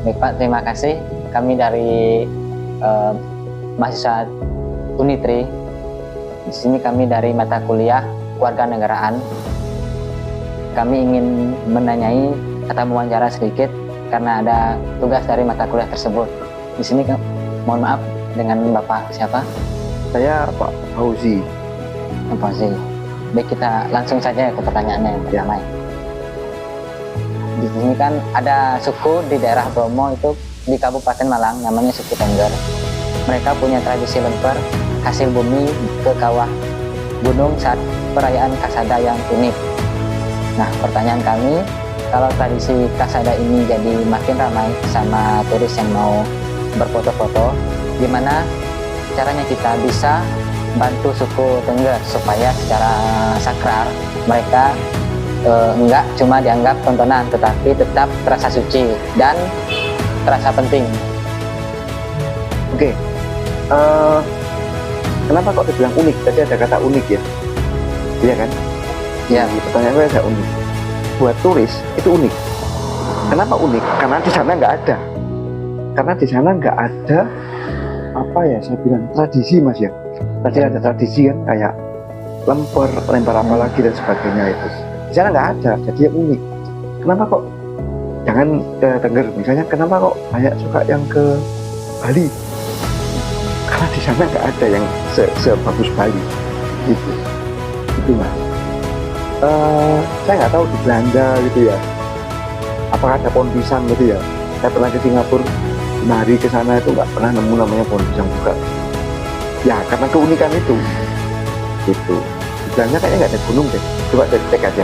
Baik Pak, terima kasih. Kami dari mahasiswa Unitri. Di sini kami dari mata kuliah Kewarganegaraan. Kami ingin menanyai atau mewawancara sedikit karena ada tugas dari mata kuliah tersebut. Di sini mohon maaf, dengan Bapak siapa? Saya Pak Fauzi. Pak Fauzi. Baik, kita langsung saja ke pertanyaannya yang pertama. Di sini kan ada suku di daerah Bromo itu di Kabupaten Malang, namanya suku Tengger. Mereka punya tradisi lemper hasil bumi ke kawah gunung saat perayaan Kasada yang unik. Nah, pertanyaan kami, kalau tradisi Kasada ini jadi makin ramai sama turis yang mau berfoto-foto, gimana caranya kita bisa bantu suku Tengger supaya secara sakral mereka enggak cuma dianggap tontonan, tetapi tetap terasa suci dan terasa penting. Oke. Kenapa kok dibilang unik? Tadi ada kata unik ya? Iya kan? Ya. Pertanyaan gue agak unik. Buat turis itu unik. Kenapa unik? Karena di sana nggak ada. Karena di sana nggak ada apa ya? Saya bilang tradisi mas ya. Tadi ada tradisi kan kayak lemper, lempar apa lagi dan sebagainya itu. Di sana nggak ada, jadi yang unik. Kenapa kok? Jangan ke Tengger misalnya. Kenapa kok banyak suka yang ke Bali? Karena di sana nggak ada yang sebagus Bali. Itu mas. Saya nggak tahu di Belanda gitu ya. Apakah ada pohon pisang gitu ya? Saya pernah ke Singapura, hari ke sana itu nggak pernah nemu namanya pohon pisang juga. Ya karena keunikan itu. Gitu. Di Belanda kayaknya nggak ada gunung deh. Coba cek aja.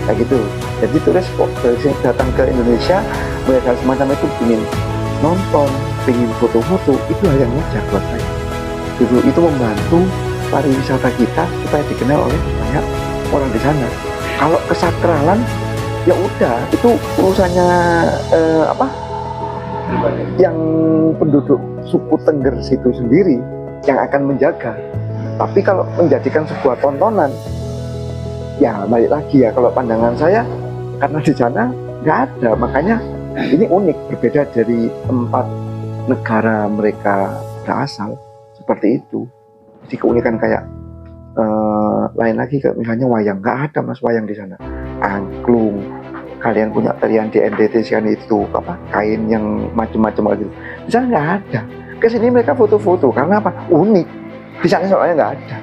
Kayak gitu. Jadi turis kok datang ke Indonesia melihat hal semacam itu, ingin nonton, ingin foto-foto, itu hal yang wajar buat saya. Justru itu membantu pariwisata kita supaya dikenal oleh banyak orang di sana. Kalau kesakralan, ya udah itu urusannya yang penduduk suku Tengger situ sendiri yang akan menjaga. Tapi kalau menjadikan sebuah tontonan, ya balik lagi ya, kalau pandangan saya karena di sana nggak ada, makanya ini unik, berbeda dari tempat negara mereka berasal seperti itu. Jadi keunikan kayak lain lagi, kayak misalnya wayang, nggak ada mas wayang di sana. Angklung, kalian punya tarian di NTT kan itu apa kain yang macam-macam gitu. Di sana nggak ada. Kesini mereka foto-foto karena apa? Unik. Di sana soalnya nggak ada.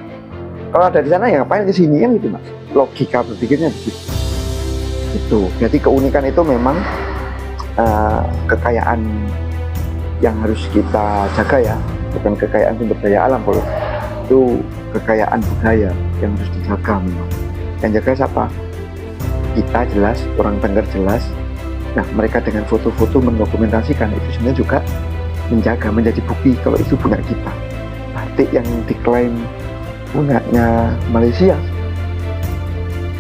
Kalau ada di sana ya ngapain kesini kan gitu mas. Logika berpikirnya begitu. Itu. Jadi keunikan itu memang kekayaan yang harus kita jaga ya, bukan kekayaan sumber daya alam. Kalau itu kekayaan budaya yang harus dijaga memang. Yang jaga siapa? Kita jelas, orang Tengger jelas. Nah mereka dengan foto-foto mendokumentasikan itu sebenarnya juga menjaga, menjadi bukti kalau itu punya kita. Batik yang diklaim punyanya Malaysia,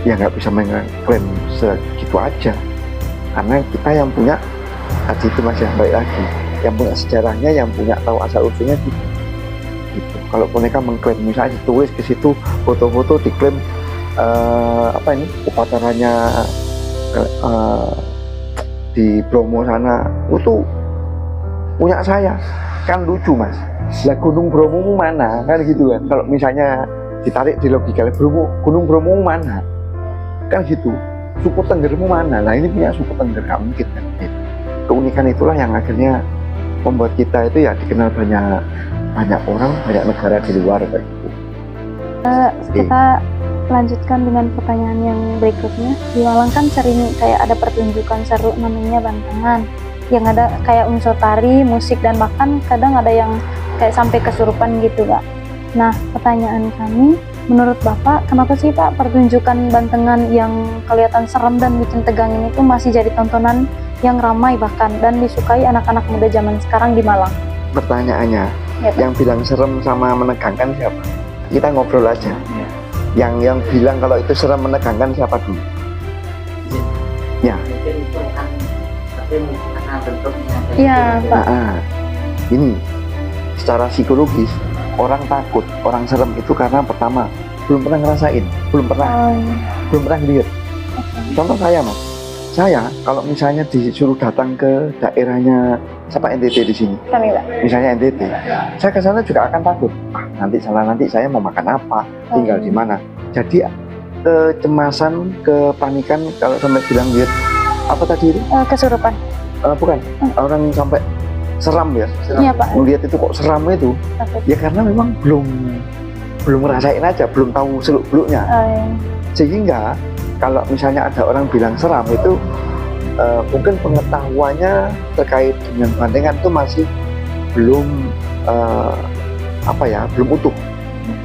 ya nggak bisa mengklaim segitu aja, karena kita yang punya tadi itu mas ya, baik lagi yang punya sejarahnya, yang punya tahu asal usulnya gitu. Kalau mereka mengklaim misalnya ditulis ke situ foto-foto diklaim upacaranya di Bromo sana itu punya saya, kan lucu mas. Lah Gunung Bromo mana kan gitu kan, kalau misalnya ditarik di logika Gunung Bromo mana kan gitu, suku Tenggermu mana, nah ini punya suku Tengger, nggak mungkin kan gitu. Keunikan itulah yang akhirnya membuat kita itu ya dikenal banyak orang, banyak negara di luar kayak gitu. Kita lanjutkan dengan pertanyaan yang berikutnya. Di Malang kan sering kayak ada pertunjukan seru namanya bantengan, yang ada kayak unsur tari, musik, dan bahkan kadang ada yang kayak sampai kesurupan gitu Kak. Nah pertanyaan kami, menurut Bapak kenapa sih Pak pertunjukan bantengan yang kelihatan serem dan bikin tegang ini tuh masih jadi tontonan yang ramai bahkan dan disukai anak-anak muda zaman sekarang di Malang? Pertanyaannya, Ya, yang bilang serem sama menegangkan siapa? Kita ngobrol aja. Ya. Yang bilang kalau itu serem menegangkan siapa dulu? Ya. Mungkin itu kan, tapi mungkin karena bentuknya. Iya Pak. Nah, ini secara psikologis orang takut, orang serem itu karena pertama belum pernah ngerasain, belum pernah lihat. Contoh saya mas, saya kalau misalnya disuruh datang ke daerahnya siapa NTT di sini, Kami Pak. misalnya NTT, saya ke sana juga akan takut. Nanti saya mau makan apa, tinggal di mana. Jadi kecemasan, kepanikan kalau sampai bilang lihat apa tadi itu? Kesurupan. Bukan, orang sampai seram ya. Iya Pak. Melihat itu kok seram itu. Takut. Ya karena memang belum ngerasain aja, belum tahu seluk-beluknya. Sehingga kalau misalnya ada orang bilang seram itu mungkin pengetahuannya terkait dengan bandengan itu masih belum belum utuh.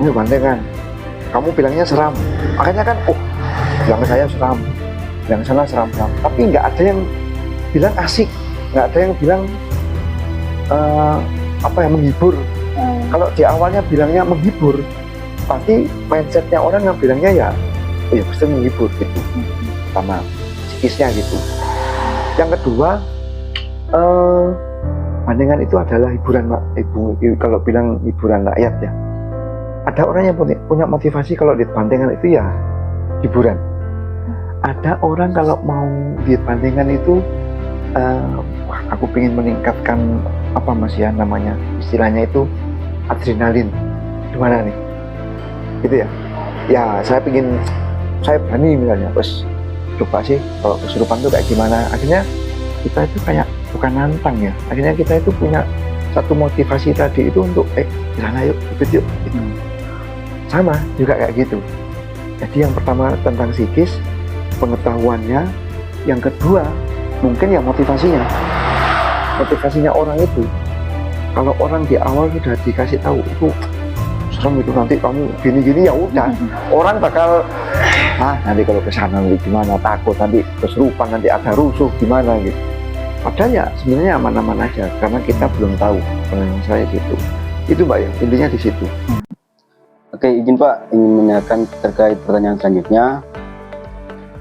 Ini bandengan, kamu bilangnya seram, makanya kan bilang saya seram, bilang sana seram, tapi nggak ada yang bilang asik, nggak ada yang bilang menghibur. Kalau di awalnya bilangnya menghibur, pasti mindsetnya orang yang bilangnya ya pasti menghibur gitu, sama psikisnya gitu. Yang kedua, bandengan itu adalah hiburan, kalau bilang hiburan rakyat ya. Ada orang yang punya motivasi kalau lihat bandengan itu ya hiburan. Ada orang kalau mau lihat bandengan itu, aku pengen meningkatkan namanya istilahnya itu adrenalin. Gimana nih? Gitu ya. Ya saya berani misalnya, terus coba sih kalau kesurupan itu kayak gimana. Akhirnya kita itu kayak bukan nantang ya. Akhirnya kita itu punya satu motivasi tadi itu untuk jalan yuk, ikut yuk. Gitu. Sama juga kayak gitu. Jadi yang pertama tentang psikis, pengetahuannya. Yang kedua mungkin ya motivasinya orang itu. Kalau orang di awal sudah dikasih tahu itu serem itu, nanti kamu gini-gini, ya udah orang bakal nanti kalau kesana nanti gimana, takut nanti kesurupan, nanti ada rusuh gimana gitu. Padahal ya sebenarnya aman-aman aja karena kita belum tahu. Saya gitu. Itu Mbak ya, intinya di situ. Oke, izin Pak, ingin menanyakan terkait pertanyaan selanjutnya.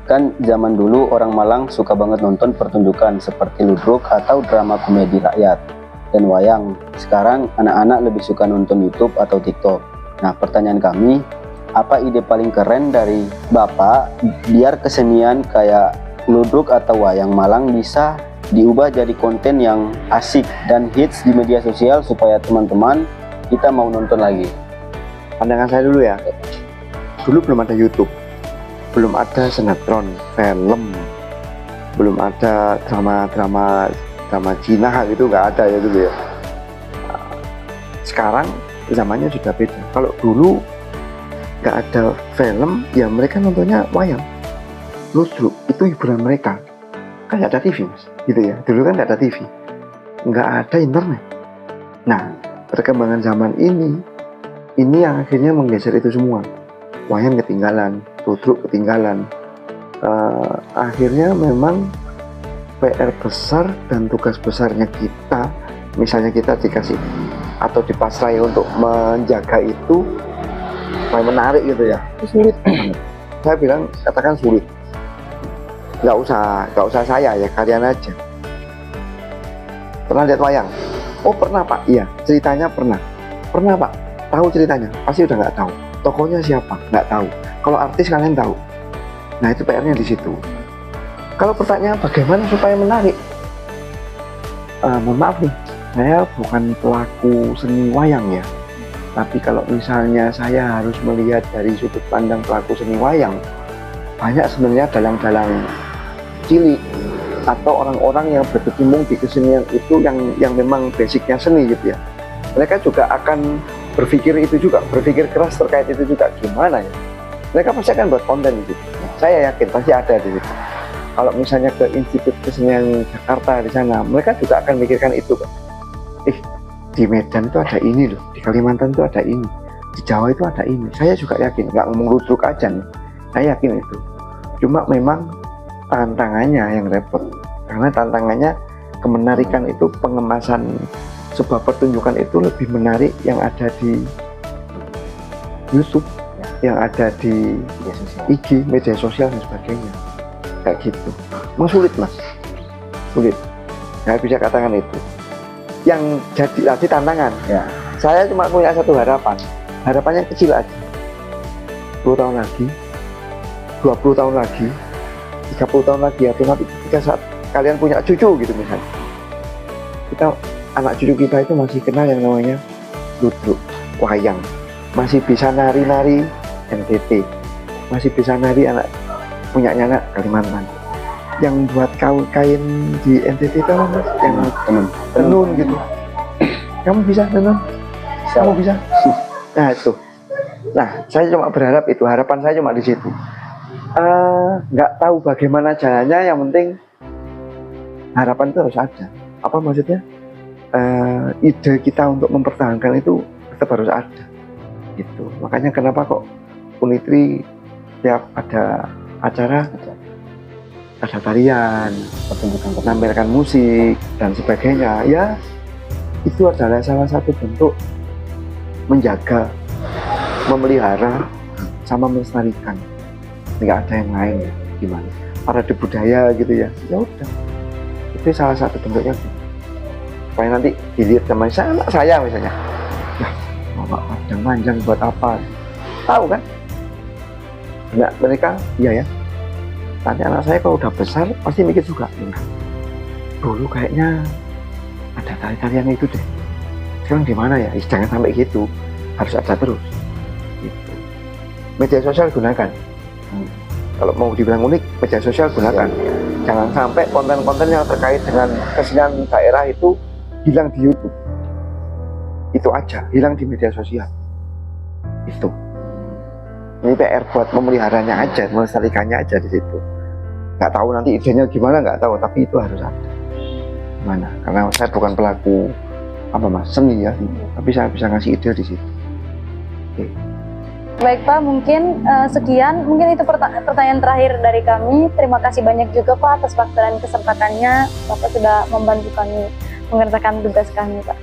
Kan zaman dulu orang Malang suka banget nonton pertunjukan seperti ludruk atau drama komedi rakyat dan wayang. Sekarang anak-anak lebih suka nonton YouTube atau TikTok. Nah, pertanyaan kami, apa ide paling keren dari Bapak biar kesenian kayak ludruk atau wayang Malang bisa diubah jadi konten yang asik dan hits di media sosial supaya teman-teman kita mau nonton lagi? Pandangan saya dulu ya. Dulu belum ada YouTube, belum ada sinetron, film, belum ada drama Cina gitu, nggak ada ya dulu ya. Sekarang zamannya sudah beda. Kalau dulu nggak ada film, ya mereka nontonnya wayang, ludruk, itu hiburan mereka. Kan nggak ada TV mas, gitu ya. Dulu kan nggak ada TV, nggak ada internet. Nah, perkembangan zaman ini yang akhirnya menggeser itu semua. Wayang ketinggalan, ludruk ketinggalan. Akhirnya memang PR besar dan tugas besarnya kita, misalnya kita dikasih atau dipasrai untuk menjaga itu, menarik gitu ya, itu sulit. Saya bilang, katakan sulit. Nggak usah saya ya, kalian aja. Pernah lihat wayang? Oh pernah Pak, iya. Ceritanya pernah Pak. Tahu ceritanya? Pasti udah nggak tahu. Tokohnya siapa? Nggak tahu. Kalau artis kalian tahu. Nah itu PR-nya di situ. Kalau pertanyaan bagaimana supaya menarik? Mohon maaf nih, saya bukan pelaku seni wayang ya. Tapi kalau misalnya saya harus melihat dari sudut pandang pelaku seni wayang, banyak sebenarnya dalang-dalang cilik atau orang-orang yang berkecimpung di kesenian itu yang memang basicnya seni gitu ya. Mereka juga akan berpikir itu juga, berpikir keras terkait itu juga. Gimana ya? Mereka pasti akan buat konten di situ. Saya yakin pasti ada di situ. Kalau misalnya ke Institut Kesenian Jakarta di sana, mereka juga akan mikirkan itu kan. Di Medan itu ada ini loh, di Kalimantan itu ada ini, di Jawa itu ada ini. Saya juga yakin, nggak ngomong ludruk aja nih. Saya yakin itu. Cuma memang tantangannya yang repot. Karena tantangannya kemenarikan itu, pengemasan sebuah pertunjukan itu lebih menarik yang ada di YouTube, yang ada di IG, media sosial dan sebagainya. Kayak gitu. Memang sulit mas, sulit. Saya bisa katakan itu. Yang jadi tantangan. Ya. Saya cuma punya satu harapan. Harapannya kecil aja. 10 tahun lagi, 20 tahun lagi, 30 tahun lagi atau nanti ketika saat kalian punya cucu gitu misalnya, kita anak cucu kita itu masih kenal yang namanya ludruk, wayang, masih bisa nari-nari NTT, masih bisa nari anak punyanya anak Kalimantan. Yang buat kain di NTT itu apa mas? Yang tenun gitu. Kamu bisa tenun? Kamu bisa? Nah itu. Nah saya cuma berharap itu, harapan saya cuma di situ. Nggak tahu bagaimana caranya, yang penting harapan itu harus ada. Apa maksudnya? Ide kita untuk mempertahankan itu tetap harus ada. Gitu. Makanya kenapa kok Unitri tiap ada acara ada tarian, menampilkan musik dan sebagainya, ya itu adalah salah satu bentuk menjaga, memelihara, sama melestarikan. Nggak ada yang lain ya, gimana? Parade budaya gitu ya, ya udah. Itu salah satu bentuknya. Supaya nanti dilihat sama anak saya misalnya, ya bawa padang panjang buat apa? Tahu kan? Nah, mereka, iya ya. Nanti anak saya kalau udah besar pasti mikir juga, dulu kayaknya ada tarian itu deh. Sekarang di mana ya? Jangan sampai gitu, harus ada terus. Gitu. Media sosial gunakan. Kalau mau dibilang unik, media sosial gunakan. Jangan sampai konten-konten yang terkait dengan kesenian daerah itu hilang di YouTube. Itu aja, hilang di media sosial. Itu. Ini PR buat memeliharanya aja, melestarikannya aja di situ. Nggak tahu nanti idenya gimana, nggak tahu, tapi itu harus ada. Gimana? Karena saya bukan pelaku apa mas, seni ya, tapi saya bisa ngasih ide di situ. Oke. Baik Pak, mungkin sekian. Mungkin itu pertanyaan terakhir dari kami. Terima kasih banyak juga Pak atas waktu dan kesempatannya. Bapak sudah membantu kami mengerjakan tugas kami Pak.